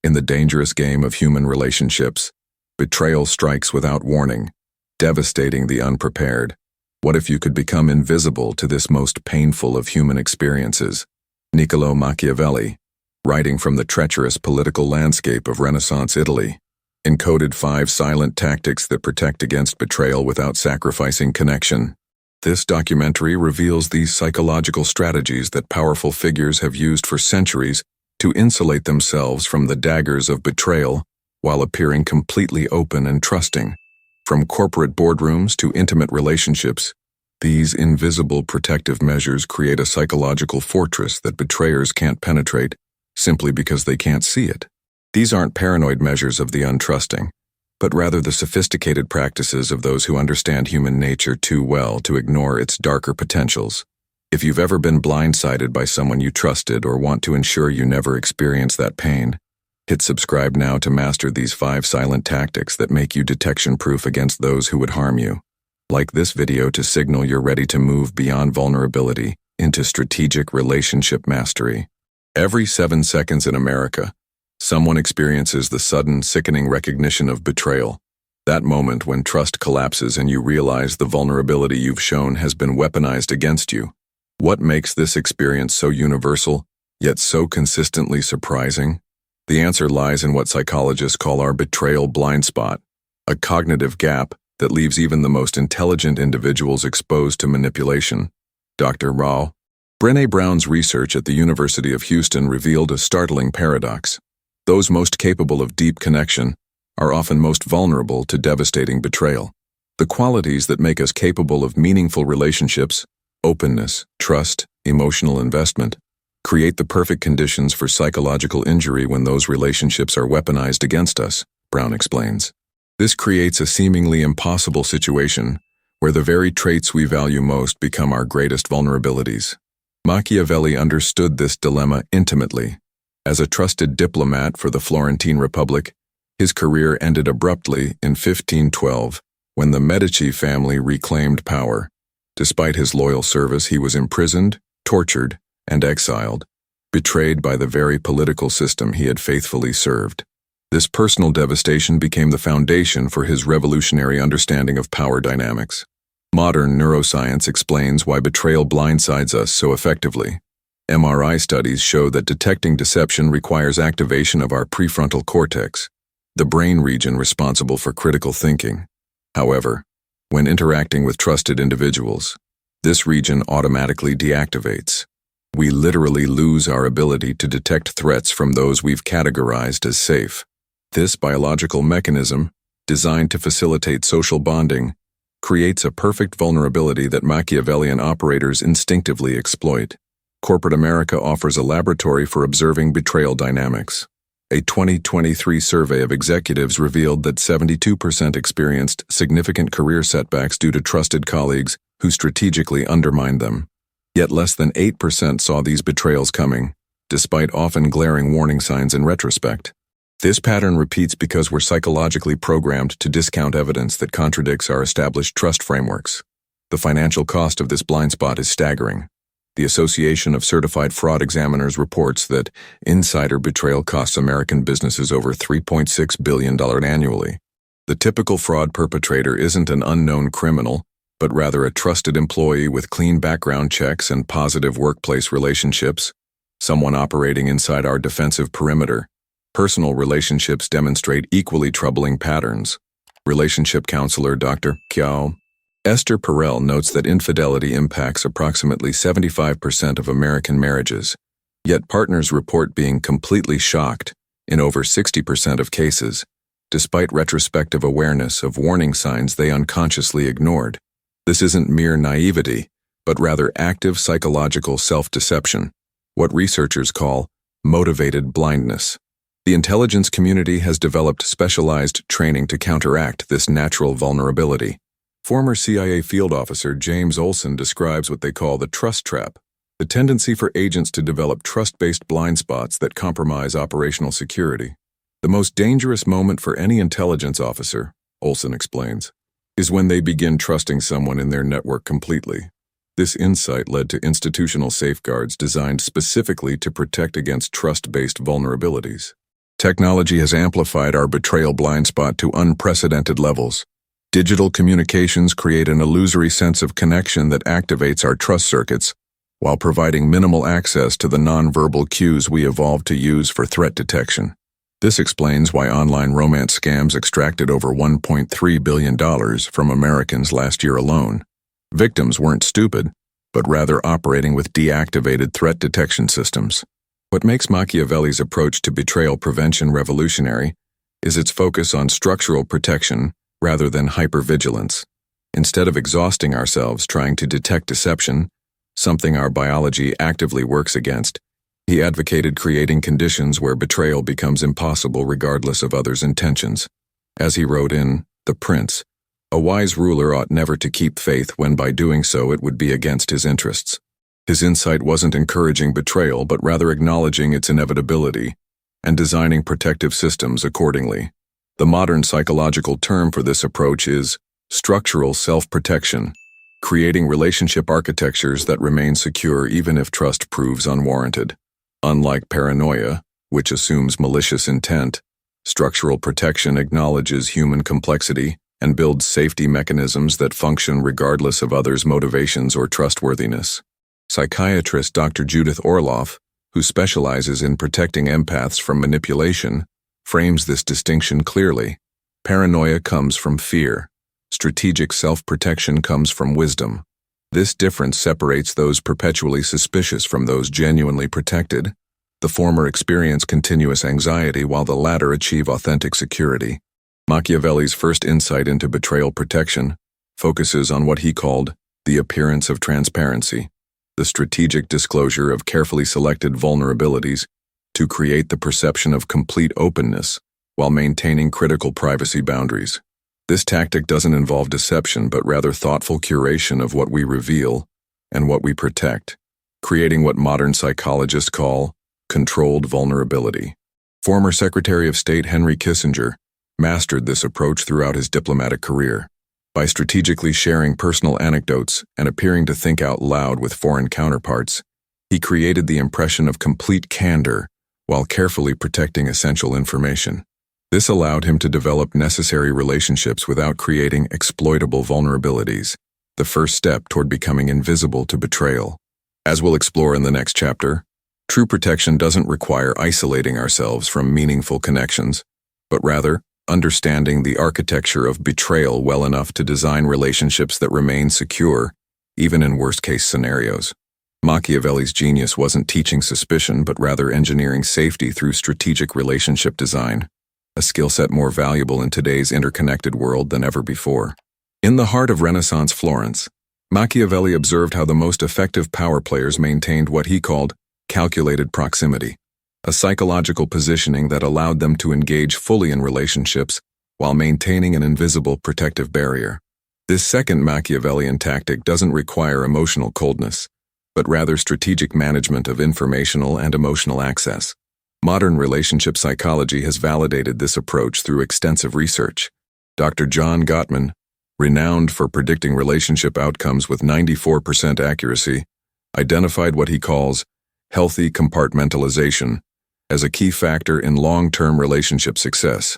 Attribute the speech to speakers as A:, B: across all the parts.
A: In the dangerous game of human relationships, betrayal strikes without warning, devastating the unprepared. What if you could become invisible to this most painful of human experiences? Niccolò Machiavelli, writing from the treacherous political landscape of Renaissance Italy, encoded 5 silent tactics that protect against betrayal without sacrificing connection. This documentary reveals these psychological strategies that powerful figures have used for centuries to insulate themselves from the daggers of betrayal while appearing completely open and trusting. From corporate boardrooms to intimate relationships, these invisible protective measures create a psychological fortress that betrayers can't penetrate simply because they can't see it. These aren't paranoid measures of the untrusting, but rather the sophisticated practices of those who understand human nature too well to ignore its darker potentials. If you've ever been blindsided by someone you trusted or want to ensure you never experience that pain, hit subscribe now to master these 5 silent tactics that make you detection-proof against those who would harm you. Like this video to signal you're ready to move beyond vulnerability into strategic relationship mastery. Every 7 seconds in America, someone experiences the sudden, sickening recognition of betrayal. That moment when trust collapses and you realize the vulnerability you've shown has been weaponized against you. What makes this experience so universal, yet so consistently surprising? The answer lies in what psychologists call our betrayal blind spot, a cognitive gap that leaves even the most intelligent individuals exposed to manipulation. Dr. Brené Brown's research at the University of Houston revealed a startling paradox. Those most capable of deep connection are often most vulnerable to devastating betrayal. The qualities that make us capable of meaningful relationships, openness, trust, emotional investment, create the perfect conditions for psychological injury when those relationships are weaponized against us, Brown explains. This creates a seemingly impossible situation where the very traits we value most become our greatest vulnerabilities. Machiavelli understood this dilemma intimately. As a trusted diplomat for the Florentine Republic, his career ended abruptly in 1512 when the Medici family reclaimed power. Despite his loyal service, he was imprisoned, tortured, and exiled, betrayed by the very political system he had faithfully served. This personal devastation became the foundation for his revolutionary understanding of power dynamics. Modern neuroscience explains why betrayal blindsides us so effectively. MRI studies show that detecting deception requires activation of our prefrontal cortex, the brain region responsible for critical thinking. However, when interacting with trusted individuals, this region automatically deactivates. We literally lose our ability to detect threats from those we've categorized as safe. This biological mechanism, designed to facilitate social bonding, creates a perfect vulnerability that Machiavellian operators instinctively exploit. Corporate America offers a laboratory for observing betrayal dynamics. A 2023 survey of executives revealed that 72% experienced significant career setbacks due to trusted colleagues who strategically undermined them. Yet less than 8% saw these betrayals coming, despite often glaring warning signs in retrospect. This pattern repeats because we're psychologically programmed to discount evidence that contradicts our established trust frameworks. The financial cost of this blind spot is staggering. The Association of Certified Fraud Examiners reports that insider betrayal costs American businesses over $3.6 billion annually. The typical fraud perpetrator isn't an unknown criminal, but rather a trusted employee with clean background checks and positive workplace relationships, someone operating inside our defensive perimeter. Personal relationships demonstrate equally troubling patterns. Relationship counselor Dr. Esther Perel notes that infidelity impacts approximately 75% of American marriages, yet partners report being completely shocked in over 60% of cases, despite retrospective awareness of warning signs they unconsciously ignored. This isn't mere naivety, but rather active psychological self-deception, what researchers call motivated blindness. The intelligence community has developed specialized training to counteract this natural vulnerability. Former CIA field officer James Olson describes what they call the trust trap, the tendency for agents to develop trust-based blind spots that compromise operational security. The most dangerous moment for any intelligence officer, Olson explains, is when they begin trusting someone in their network completely. This insight led to institutional safeguards designed specifically to protect against trust-based vulnerabilities. Technology has amplified our betrayal blind spot to unprecedented levels. Digital communications create an illusory sense of connection that activates our trust circuits, while providing minimal access to the nonverbal cues we evolved to use for threat detection. This explains why online romance scams extracted over $1.3 billion from Americans last year alone. Victims weren't stupid, but rather operating with deactivated threat detection systems. What makes Machiavelli's approach to betrayal prevention revolutionary is its focus on structural protection rather than hypervigilance. Instead of exhausting ourselves trying to detect deception, something our biology actively works against, he advocated creating conditions where betrayal becomes impossible regardless of others' intentions. As he wrote in The Prince, a wise ruler ought never to keep faith when by doing so it would be against his interests. His insight wasn't encouraging betrayal but rather acknowledging its inevitability and designing protective systems accordingly. The modern psychological term for this approach is structural self-protection, creating relationship architectures that remain secure even if trust proves unwarranted. Unlike paranoia, which assumes malicious intent, structural protection acknowledges human complexity and builds safety mechanisms that function regardless of others' motivations or trustworthiness. Psychiatrist Dr. Judith Orloff, who specializes in protecting empaths from manipulation, frames this distinction clearly. Paranoia comes from fear. Strategic self-protection comes from wisdom. This difference separates those perpetually suspicious from those genuinely protected. The former experience continuous anxiety while the latter achieve authentic security. Machiavelli's first insight into betrayal protection focuses on what he called the appearance of transparency, the strategic disclosure of carefully selected vulnerabilities to create the perception of complete openness while maintaining critical privacy boundaries. This tactic doesn't involve deception but rather thoughtful curation of what we reveal and what we protect, creating what modern psychologists call controlled vulnerability. Former Secretary of State Henry Kissinger mastered this approach throughout his diplomatic career. By strategically sharing personal anecdotes and appearing to think out loud with foreign counterparts, he created the impression of complete candor while carefully protecting essential information. This allowed him to develop necessary relationships without creating exploitable vulnerabilities, the first step toward becoming invisible to betrayal. As we'll explore in the next chapter, true protection doesn't require isolating ourselves from meaningful connections, but rather understanding the architecture of betrayal well enough to design relationships that remain secure, even in worst-case scenarios. Machiavelli's genius wasn't teaching suspicion but rather engineering safety through strategic relationship design, a skill set more valuable in today's interconnected world than ever before. In the heart of Renaissance Florence, Machiavelli observed how the most effective power players maintained what he called calculated proximity, a psychological positioning that allowed them to engage fully in relationships while maintaining an invisible protective barrier. This second Machiavellian tactic doesn't require emotional coldness, but rather strategic management of informational and emotional access. Modern relationship psychology has validated this approach through extensive research. Dr. John Gottman, renowned for predicting relationship outcomes with 94% accuracy, identified what he calls healthy compartmentalization as a key factor in long-term relationship success.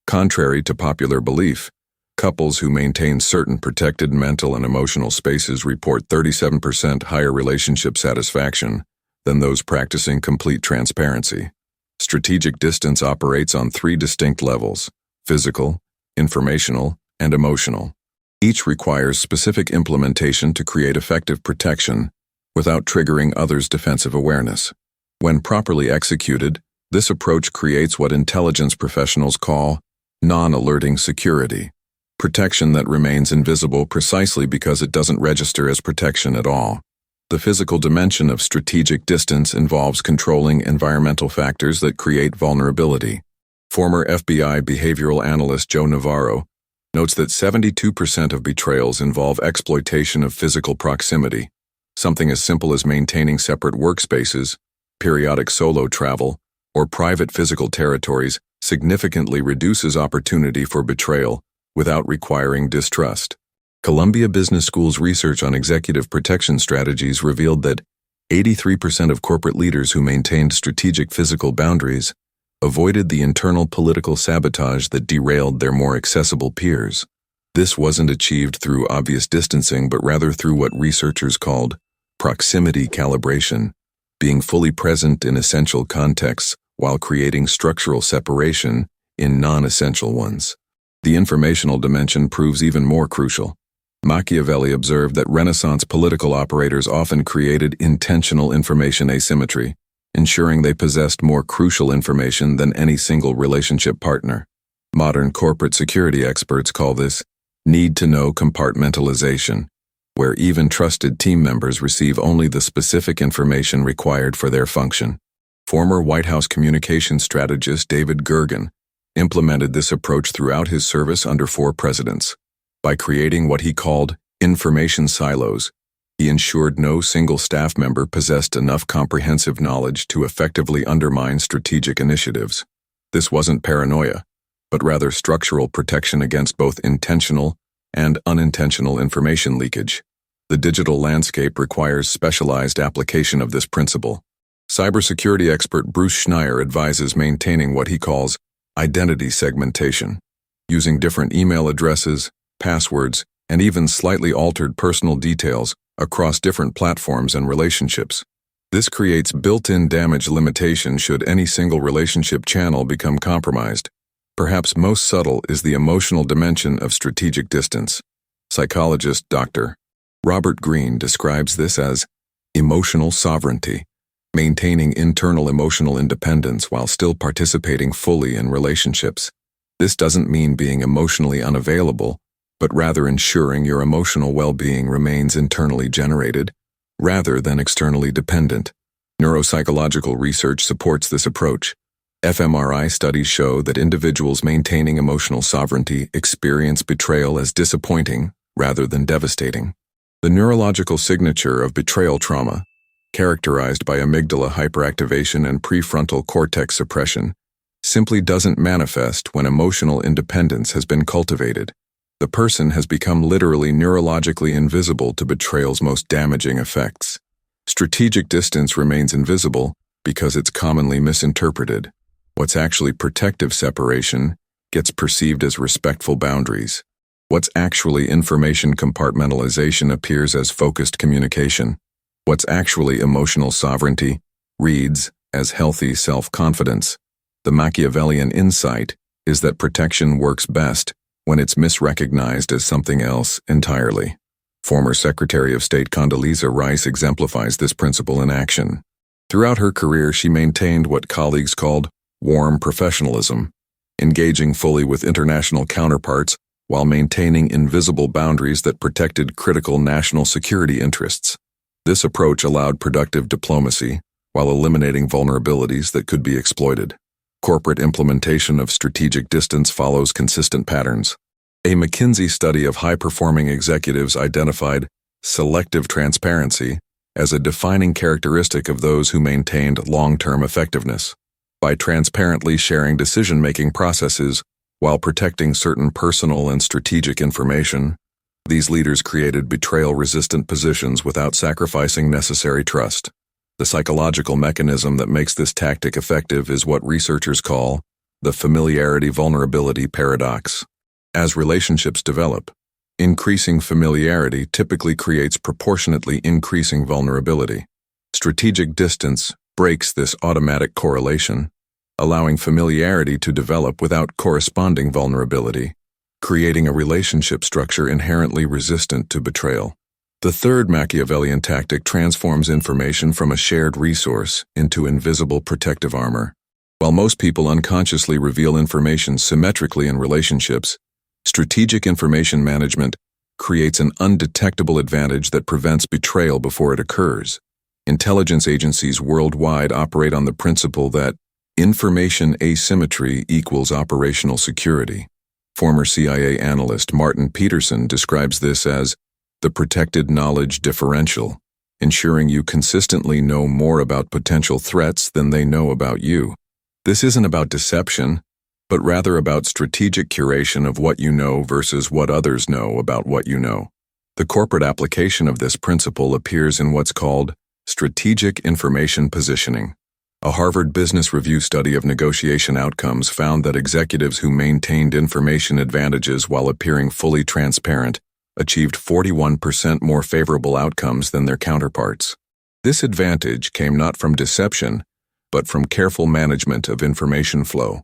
A: Contrary to popular belief, couples who maintain certain protected mental and emotional spaces report 37% higher relationship satisfaction than those practicing complete transparency. Strategic distance operates on three distinct levels: physical, informational, and emotional. Each requires specific implementation to create effective protection without triggering others' defensive awareness. When properly executed, this approach creates what intelligence professionals call non-alerting security, protection that remains invisible precisely because it doesn't register as protection at all. The physical dimension of strategic distance involves controlling environmental factors that create vulnerability. Former FBI behavioral analyst Joe Navarro notes that 72% of betrayals involve exploitation of physical proximity. Something as simple as maintaining separate workspaces, periodic solo travel, or private physical territories significantly reduces opportunity for betrayal without requiring distrust. Columbia Business School's research on executive protection strategies revealed that 83% of corporate leaders who maintained strategic physical boundaries avoided the internal political sabotage that derailed their more accessible peers. This wasn't achieved through obvious distancing, but rather through what researchers called proximity calibration, being fully present in essential contexts while creating structural separation in non-essential ones. The informational dimension proves even more crucial. Machiavelli observed that Renaissance political operators often created intentional information asymmetry, ensuring they possessed more crucial information than any single relationship partner. Modern corporate security experts call this need-to-know compartmentalization, where even trusted team members receive only the specific information required for their function. Former White House communications strategist David Gergen implemented this approach throughout his service under 4 presidents. By creating what he called information silos, he ensured no single staff member possessed enough comprehensive knowledge to effectively undermine strategic initiatives. This wasn't paranoia, but rather structural protection against both intentional and unintentional information leakage. The digital landscape requires specialized application of this principle. Cybersecurity expert Bruce Schneier advises maintaining what he calls identity segmentation, using different email addresses, passwords, and even slightly altered personal details across different platforms and relationships. This creates built-in damage limitation should any single relationship channel become compromised. Perhaps most subtle is the emotional dimension of strategic distance. Psychologist Dr. Robert Greene describes this as emotional sovereignty, maintaining internal emotional independence while still participating fully in relationships. This doesn't mean being emotionally unavailable, but rather ensuring your emotional well-being remains internally generated, rather than externally dependent. Neuropsychological research supports this approach. fMRI studies show that individuals maintaining emotional sovereignty experience betrayal as disappointing rather than devastating. The neurological signature of betrayal trauma, characterized by amygdala hyperactivation and prefrontal cortex suppression, simply doesn't manifest when emotional independence has been cultivated. The person has become literally neurologically invisible to betrayal's most damaging effects. Strategic distance remains invisible because it's commonly misinterpreted. What's actually protective separation gets perceived as respectful boundaries. What's actually information compartmentalization appears as focused communication. What's actually emotional sovereignty reads as healthy self-confidence. The Machiavellian insight is that protection works best when it's misrecognized as something else entirely. Former Secretary of State Condoleezza Rice exemplifies this principle in action. Throughout her career, she maintained what colleagues called warm professionalism, engaging fully with international counterparts while maintaining invisible boundaries that protected critical national security interests. This approach allowed productive diplomacy while eliminating vulnerabilities that could be exploited. Corporate implementation of strategic distance follows consistent patterns. A McKinsey study of high-performing executives identified selective transparency as a defining characteristic of those who maintained long-term effectiveness. By transparently sharing decision-making processes while protecting certain personal and strategic information, these leaders created betrayal-resistant positions without sacrificing necessary trust. The psychological mechanism that makes this tactic effective is what researchers call the familiarity-vulnerability paradox. As relationships develop, increasing familiarity typically creates proportionately increasing vulnerability. Strategic distance breaks this automatic correlation, allowing familiarity to develop without corresponding vulnerability, creating a relationship structure inherently resistant to betrayal. The third Machiavellian tactic transforms information from a shared resource into invisible protective armor. While most people unconsciously reveal information symmetrically in relationships, strategic information management creates an undetectable advantage that prevents betrayal before it occurs. Intelligence agencies worldwide operate on the principle that information asymmetry equals operational security. Former CIA analyst Martin Peterson describes this as the protected knowledge differential, ensuring you consistently know more about potential threats than they know about you. This isn't about deception, but rather about strategic curation of what you know versus what others know about what you know. The corporate application of this principle appears in what's called strategic information positioning, A Harvard Business Review study of negotiation outcomes found that executives who maintained information advantages while appearing fully transparent achieved 41% more favorable outcomes than their counterparts. This advantage came not from deception, but from careful management of information flow.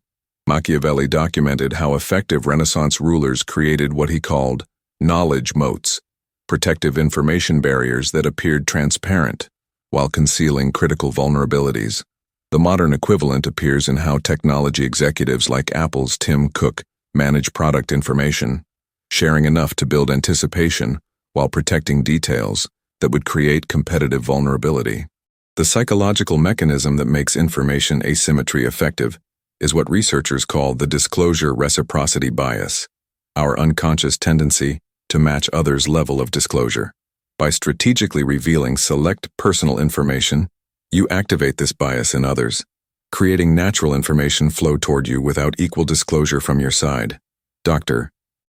A: Machiavelli documented how effective Renaissance rulers created what he called knowledge moats, protective information barriers that appeared transparent while concealing critical vulnerabilities. The modern equivalent appears in how technology executives like Apple's Tim Cook manage product information, sharing enough to build anticipation while protecting details that would create competitive vulnerability. The psychological mechanism that makes information asymmetry effective is what researchers call the disclosure reciprocity bias, our unconscious tendency to match others' level of disclosure. By strategically revealing select personal information, you activate this bias in others, creating natural information flow toward you without equal disclosure from your side. Dr.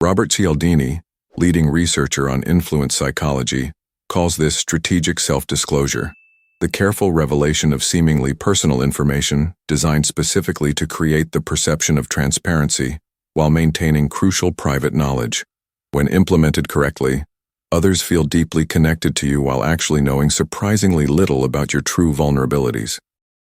A: Robert Cialdini, leading researcher on influence psychology, calls this strategic self-disclosure, the careful revelation of seemingly personal information designed specifically to create the perception of transparency while maintaining crucial private knowledge. When implemented correctly, others feel deeply connected to you while actually knowing surprisingly little about your true vulnerabilities.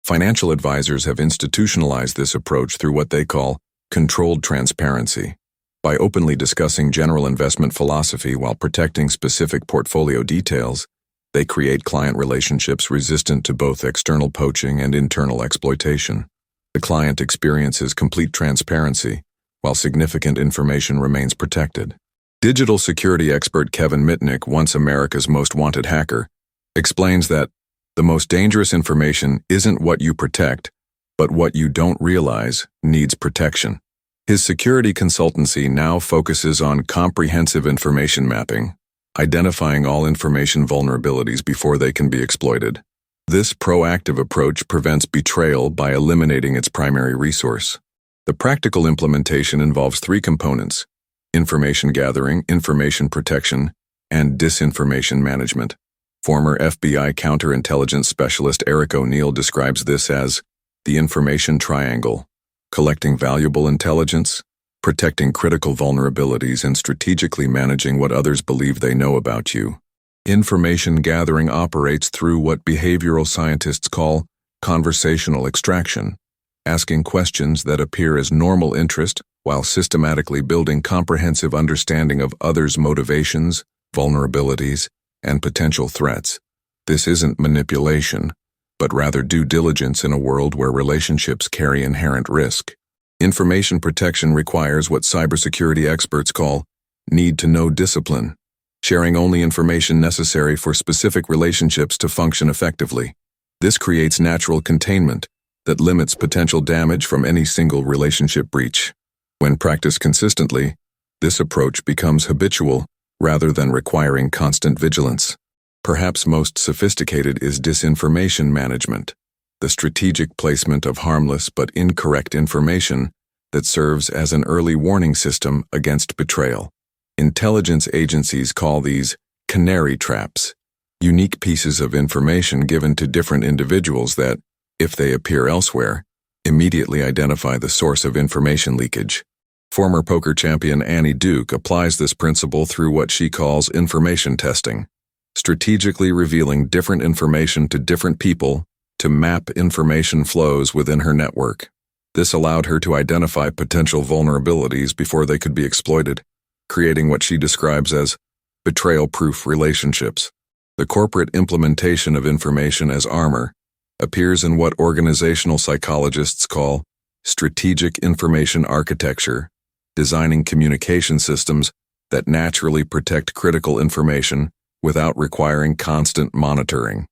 A: Financial advisors have institutionalized this approach through what they call controlled transparency. By openly discussing general investment philosophy while protecting specific portfolio details, they create client relationships resistant to both external poaching and internal exploitation. The client experiences complete transparency, while significant information remains protected. Digital security expert Kevin Mitnick, once America's most wanted hacker, explains that the most dangerous information isn't what you protect, but what you don't realize needs protection. His security consultancy now focuses on comprehensive information mapping, identifying all information vulnerabilities before they can be exploited. This proactive approach prevents betrayal by eliminating its primary resource. The practical implementation involves three components: information gathering, information protection, and disinformation management. Former FBI counterintelligence specialist Eric O'Neill describes this as the information triangle: collecting valuable intelligence, protecting critical vulnerabilities, and strategically managing what others believe they know about you. Information gathering operates through what behavioral scientists call conversational extraction, asking questions that appear as normal interest while systematically building comprehensive understanding of others' motivations, vulnerabilities, and potential threats. This isn't manipulation, but rather due diligence in a world where relationships carry inherent risk. Information protection requires what cybersecurity experts call need-to-know discipline, sharing only information necessary for specific relationships to function effectively. This creates natural containment that limits potential damage from any single relationship breach. When practiced consistently, this approach becomes habitual rather than requiring constant vigilance. Perhaps most sophisticated is disinformation management, the strategic placement of harmless but incorrect information that serves as an early warning system against betrayal. Intelligence agencies call these canary traps, unique pieces of information given to different individuals that, if they appear elsewhere, immediately identify the source of information leakage. Former poker champion Annie Duke applies this principle through what she calls information testing, strategically revealing different information to different people to map information flows within her network. This allowed her to identify potential vulnerabilities before they could be exploited, creating what she describes as betrayal-proof relationships. The corporate implementation of information as armor appears in what organizational psychologists call strategic information architecture, designing communication systems that naturally protect critical information without requiring constant monitoring.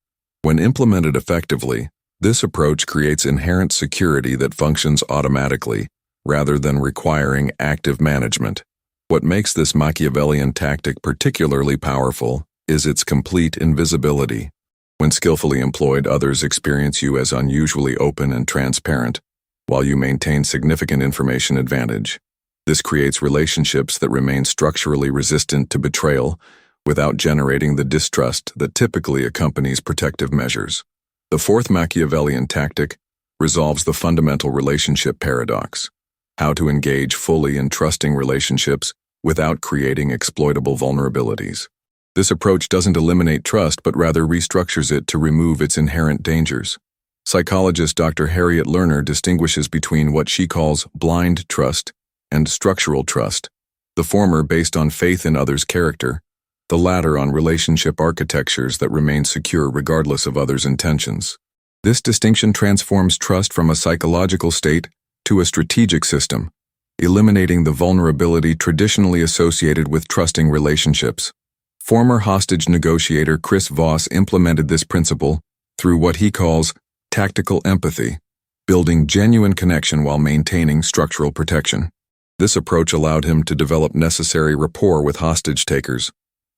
A: When implemented effectively, this approach creates inherent security that functions automatically, rather than requiring active management. What makes this Machiavellian tactic particularly powerful is its complete invisibility. When skillfully employed, others experience you as unusually open and transparent, while you maintain significant information advantage. This creates relationships that remain structurally resistant to betrayal without generating the distrust that typically accompanies protective measures. The fourth Machiavellian tactic, resolves the fundamental relationship paradox: how to engage fully in trusting relationships without creating exploitable vulnerabilities. This approach doesn't eliminate trust but rather restructures it to remove its inherent dangers. Psychologist Dr. Harriet Lerner distinguishes between what she calls blind trust and structural trust, the former based on faith in others' character, the latter on relationship architectures that remain secure regardless of others' intentions. This distinction transforms trust from a psychological state to a strategic system, eliminating the vulnerability traditionally associated with trusting relationships. Former hostage negotiator Chris Voss implemented this principle through what he calls tactical empathy, building genuine connection while maintaining structural protection. This approach allowed him to develop necessary rapport with hostage takers,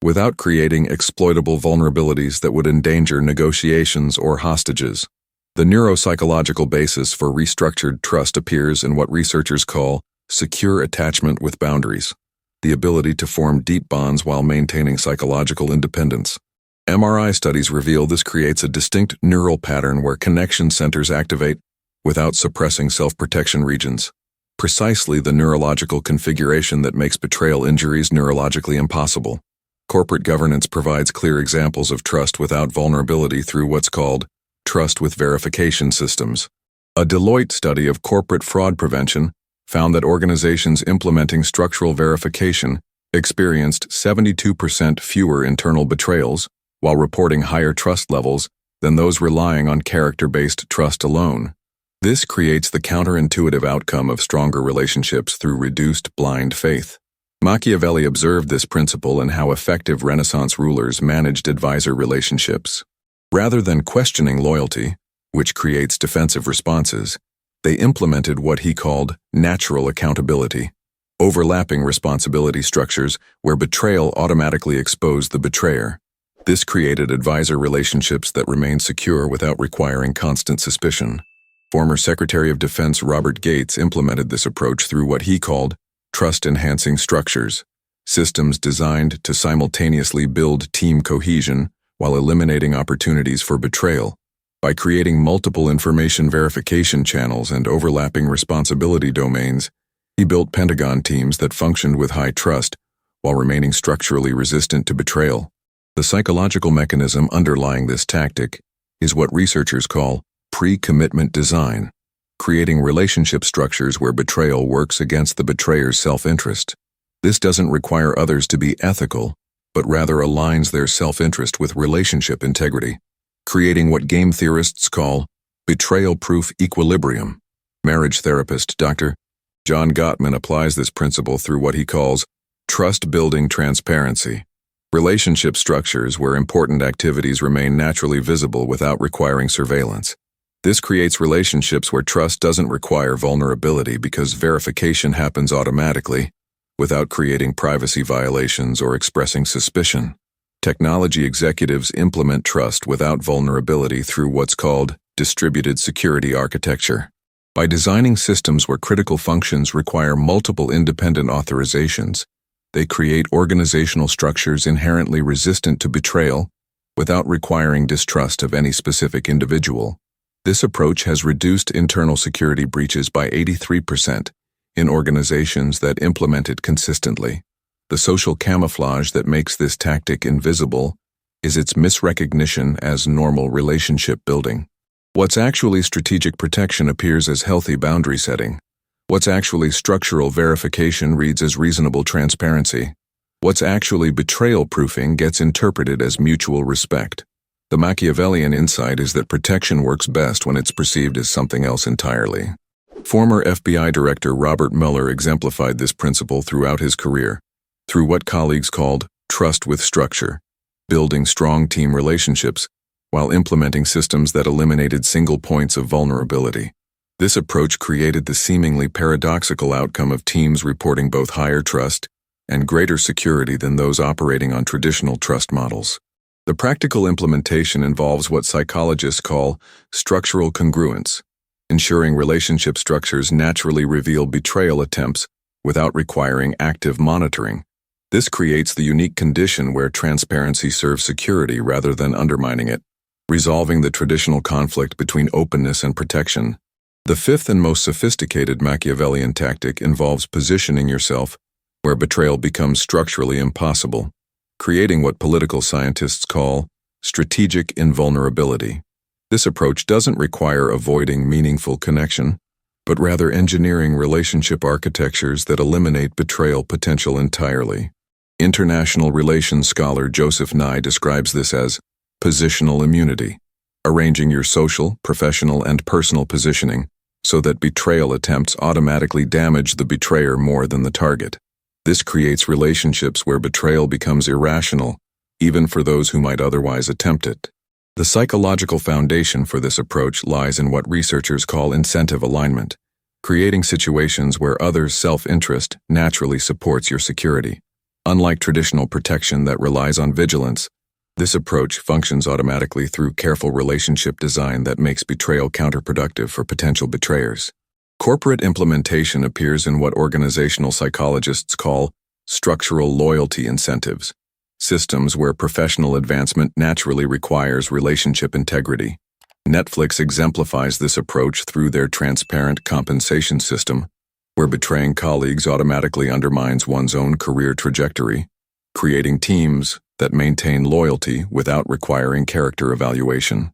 A: without creating exploitable vulnerabilities that would endanger negotiations or hostages. The neuropsychological basis for restructured trust appears in what researchers call secure attachment with boundaries, the ability to form deep bonds while maintaining psychological independence. MRI studies reveal this creates a distinct neural pattern where connection centers activate without suppressing self-protection regions, precisely the neurological configuration that makes betrayal injuries neurologically impossible. Corporate governance provides clear examples of trust without vulnerability through what's called trust with verification systems. A Deloitte study of corporate fraud prevention found that organizations implementing structural verification experienced 72% fewer internal betrayals while reporting higher trust levels than those relying on character-based trust alone. This creates the counterintuitive outcome of stronger relationships through reduced blind faith. Machiavelli observed this principle in how effective Renaissance rulers managed advisor relationships. Rather than questioning loyalty, which creates defensive responses, they implemented what he called natural accountability, overlapping responsibility structures where betrayal automatically exposed the betrayer. This created advisor relationships that remained secure without requiring constant suspicion. Former Secretary of Defense Robert Gates implemented this approach through what he called trust-enhancing structures, systems designed to simultaneously build team cohesion while eliminating opportunities for betrayal. By creating multiple information verification channels and overlapping responsibility domains, he built Pentagon teams that functioned with high trust while remaining structurally resistant to betrayal. The psychological mechanism underlying this tactic is what researchers call pre-commitment design, creating relationship structures where betrayal works against the betrayer's self-interest. This doesn't require others to be ethical, but rather aligns their self-interest with relationship integrity, creating what game theorists call betrayal-proof equilibrium. Marriage therapist Dr. John Gottman applies this principle through what he calls trust-building transparency, relationship structures where important activities remain naturally visible without requiring surveillance. This creates relationships where trust doesn't require vulnerability because verification happens automatically, without creating privacy violations or expressing suspicion. Technology executives implement trust without vulnerability through what's called distributed security architecture. By designing systems where critical functions require multiple independent authorizations, they create organizational structures inherently resistant to betrayal without requiring distrust of any specific individual. This approach has reduced internal security breaches by 83% in organizations that implement it consistently. The social camouflage that makes this tactic invisible is its misrecognition as normal relationship building. What's actually strategic protection appears as healthy boundary setting. What's actually structural verification reads as reasonable transparency. What's actually betrayal proofing gets interpreted as mutual respect. The Machiavellian insight is that protection works best when it's perceived as something else entirely. Former FBI Director Robert Mueller exemplified this principle throughout his career, through what colleagues called trust with structure, building strong team relationships while implementing systems that eliminated single points of vulnerability. This approach created the seemingly paradoxical outcome of teams reporting both higher trust and greater security than those operating on traditional trust models. The practical implementation involves what psychologists call structural congruence, ensuring relationship structures naturally reveal betrayal attempts without requiring active monitoring. This creates the unique condition where transparency serves security rather than undermining it, resolving the traditional conflict between openness and protection. The fifth and most sophisticated Machiavellian tactic involves positioning yourself where betrayal becomes structurally impossible, creating what political scientists call strategic invulnerability. This approach doesn't require avoiding meaningful connection, but rather engineering relationship architectures that eliminate betrayal potential entirely. International relations scholar Joseph Nye describes this as positional immunity, arranging your social, professional, and personal positioning so that betrayal attempts automatically damage the betrayer more than the target. This creates relationships where betrayal becomes irrational, even for those who might otherwise attempt it. The psychological foundation for this approach lies in what researchers call incentive alignment, creating situations where others' self-interest naturally supports your security. Unlike traditional protection that relies on vigilance, this approach functions automatically through careful relationship design that makes betrayal counterproductive for potential betrayers. Corporate implementation appears in what organizational psychologists call structural loyalty incentives, systems where professional advancement naturally requires relationship integrity. Netflix exemplifies this approach through their transparent compensation system, where betraying colleagues automatically undermines one's own career trajectory, creating teams that maintain loyalty without requiring character evaluation.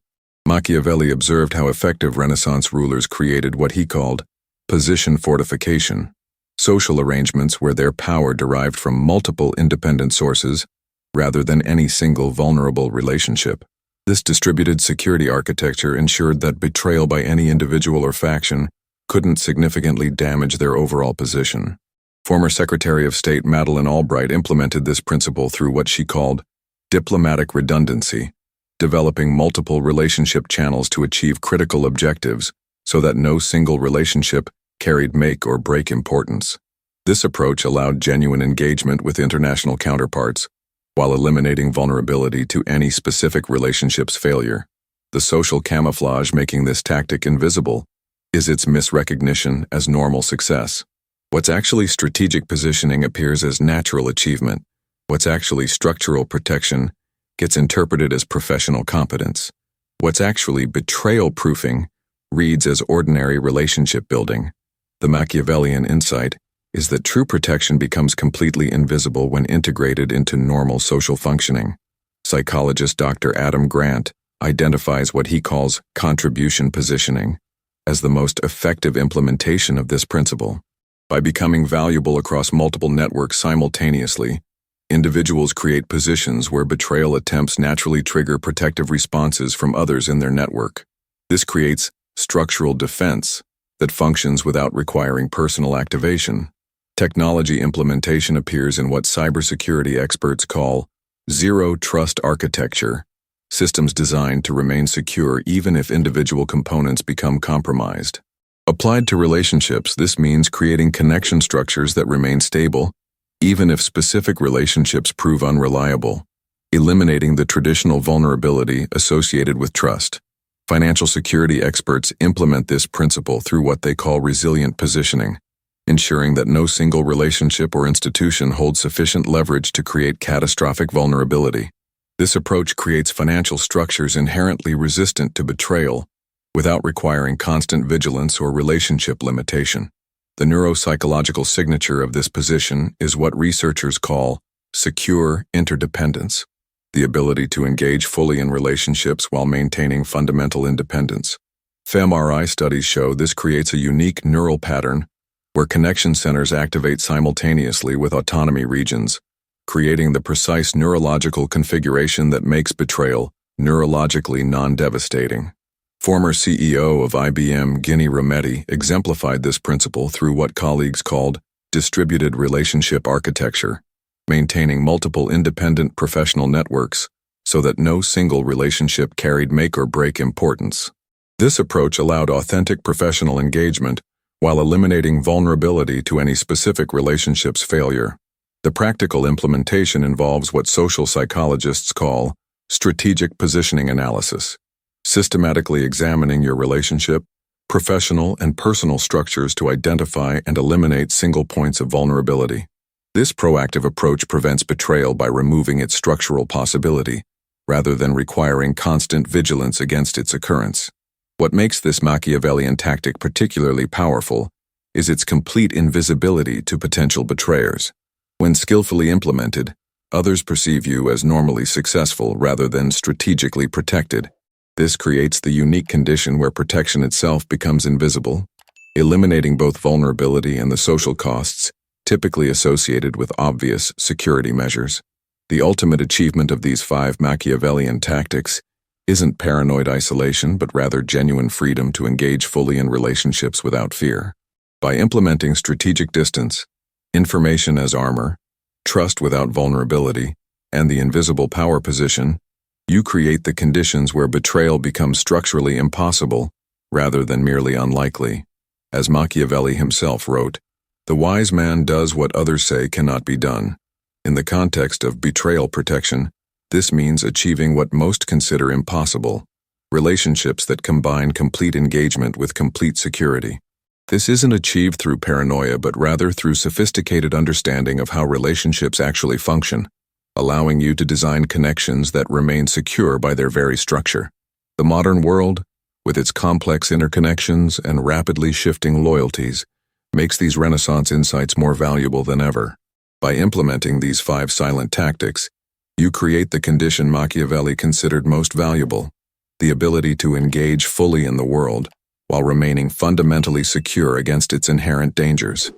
A: Machiavelli observed how effective Renaissance rulers created what he called position fortification, social arrangements where their power derived from multiple independent sources rather than any single vulnerable relationship. This distributed security architecture ensured that betrayal by any individual or faction couldn't significantly damage their overall position. Former Secretary of State Madeleine Albright implemented this principle through what she called diplomatic redundancy, developing multiple relationship channels to achieve critical objectives so that no single relationship carried make or break importance. This approach allowed genuine engagement with international counterparts while eliminating vulnerability to any specific relationship's failure. The social camouflage making this tactic invisible is its misrecognition as normal success. What's actually strategic positioning appears as natural achievement. What's actually structural protection gets interpreted as professional competence. What's actually betrayal-proofing reads as ordinary relationship building. The Machiavellian insight is that true protection becomes completely invisible when integrated into normal social functioning. Psychologist Dr. Adam Grant identifies what he calls contribution positioning as the most effective implementation of this principle. By becoming valuable across multiple networks simultaneously, individuals create positions where betrayal attempts naturally trigger protective responses from others in their network. This creates structural defense that functions without requiring personal activation. Technology implementation appears in what cybersecurity experts call zero-trust architecture, systems designed to remain secure even if individual components become compromised. Applied to relationships, this means creating connection structures that remain stable, even if specific relationships prove unreliable, eliminating the traditional vulnerability associated with trust. Financial security experts implement this principle through what they call resilient positioning, ensuring that no single relationship or institution holds sufficient leverage to create catastrophic vulnerability. This approach creates financial structures inherently resistant to betrayal, without requiring constant vigilance or relationship limitation. The neuropsychological signature of this position is what researchers call secure interdependence, the ability to engage fully in relationships while maintaining fundamental independence. fMRI studies show this creates a unique neural pattern where connection centers activate simultaneously with autonomy regions, creating the precise neurological configuration that makes betrayal neurologically non-devastating. Former CEO of IBM, Ginni Rometty, exemplified this principle through what colleagues called distributed relationship architecture, maintaining multiple independent professional networks so that no single relationship carried make or break importance. This approach allowed authentic professional engagement while eliminating vulnerability to any specific relationship's failure. The practical implementation involves what social psychologists call strategic positioning analysis, systematically examining your relationship, professional and personal structures to identify and eliminate single points of vulnerability. This proactive approach prevents betrayal by removing its structural possibility, rather than requiring constant vigilance against its occurrence. What makes this Machiavellian tactic particularly powerful is its complete invisibility to potential betrayers. When skillfully implemented, others perceive you as normally successful rather than strategically protected. This creates the unique condition where protection itself becomes invisible, eliminating both vulnerability and the social costs typically associated with obvious security measures. The ultimate achievement of these 5 Machiavellian tactics isn't paranoid isolation, but rather genuine freedom to engage fully in relationships without fear. By implementing strategic distance, information as armor, trust without vulnerability, and the invisible power position, you create the conditions where betrayal becomes structurally impossible rather than merely unlikely. As Machiavelli himself wrote, "The wise man does what others say cannot be done." In the context of betrayal protection, this means achieving what most consider impossible: relationships that combine complete engagement with complete security. This isn't achieved through paranoia, but rather through sophisticated understanding of how relationships actually function, allowing you to design connections that remain secure by their very structure. The modern world, with its complex interconnections and rapidly shifting loyalties, makes these Renaissance insights more valuable than ever. By implementing these 5 silent tactics, you create the condition Machiavelli considered most valuable: the ability to engage fully in the world while remaining fundamentally secure against its inherent dangers.